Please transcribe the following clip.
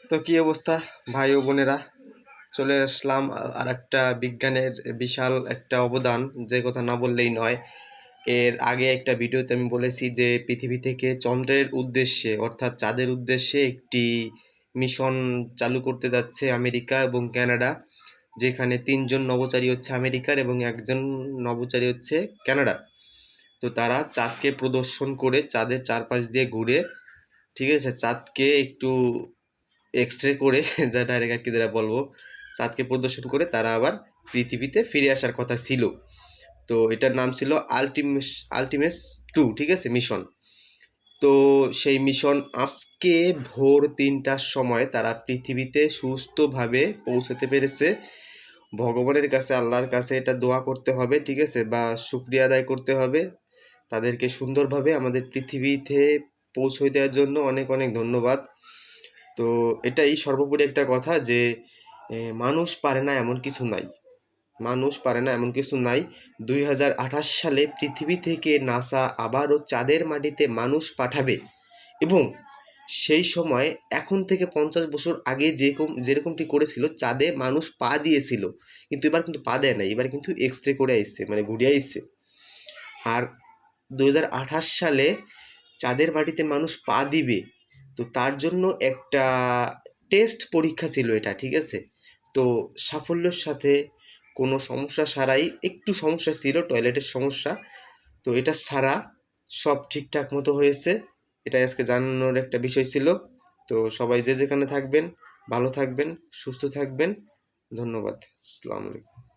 তো কি অবস্থা ভাই ও বোনেরা, চলে আসলাম আর একটা বিজ্ঞানের বিশাল একটা অবদান, যে কথা না বললেই নয়। এর আগে একটা ভিডিওতে আমি বলেছি যে পৃথিবী থেকে চন্দ্রের উদ্দেশ্যে অর্থাৎ চাঁদের উদ্দেশ্যে একটি মিশন চালু করতে যাচ্ছে আমেরিকা এবং কানাডা, যেখানে তিনজন নভোচারী হচ্ছে আমেরিকার এবং একজন নভোচারী হচ্ছে কানাডার। তো তারা চাঁদকে প্রদর্শন করে চাঁদের চারপাশ দিয়ে ঘুরে, ঠিক আছে, চাঁদকে একটু এক্স রে করে যা ডাইরেক্ট আর কি যেটা বলবো, চাঁদকে প্রদর্শন করে তারা আবার পৃথিবীতে ফিরে আসার কথা ছিল। তো এটার নাম ছিল আলটিমেস 2, ঠিক আছে, মিশন। তো সেই মিশন আজকে ভোর 3টার সময় তারা পৃথিবীতে সুস্থভাবে পৌঁছাতে পেরেছে। ভগবানের কাছে, আল্লাহর কাছে এটা দোয়া করতে হবে, ঠিক আছে, বা শুক্রিয়া আদায় করতে হবে তাদেরকে সুন্দরভাবে আমাদের পৃথিবীতে পৌঁছে দেওয়ার জন্য। অনেক অনেক ধন্যবাদ। তো এটাই সর্বোপরি একটা কথা যে মানুষ পারে না এমন কিছু নাই। মানুষ পারে না এমন কিছু নাই। 2028 সালে পৃথিবী থেকে নাসা আবারও চাঁদের মাটিতে মানুষ পাঠাবে, এবং সেই সময় এখন থেকে 50 বছর আগে যেরকমটি করেছিল, চাঁদে মানুষ পা দিয়েছিল, কিন্তু এবার কিন্তু পা দেয় নাই, এবার কিন্তু এক্স রে করে আসছে, মানে ঘুরিয়ে আসছে। আর 2028 সালে চাঁদের মাটিতে মানুষ পা দিবে, তো তার জন্য একটা টেস্ট পরীক্ষা ছিল এটা, ঠিক আছে। তো সাফল্যের সাথে, কোনো সমস্যা ছাড়াই, একটু সমস্যা ছিল, টয়লেটের সমস্যা, তো এটা ছাড়া সব ঠিকঠাক মতো হয়েছে। এটা আজকে জানানোর একটা বিষয় ছিল। তো সবাই যে যেখানে থাকবেন ভালো থাকবেন, সুস্থ থাকবেন। ধন্যবাদ। আসসালামু আলাইকুম।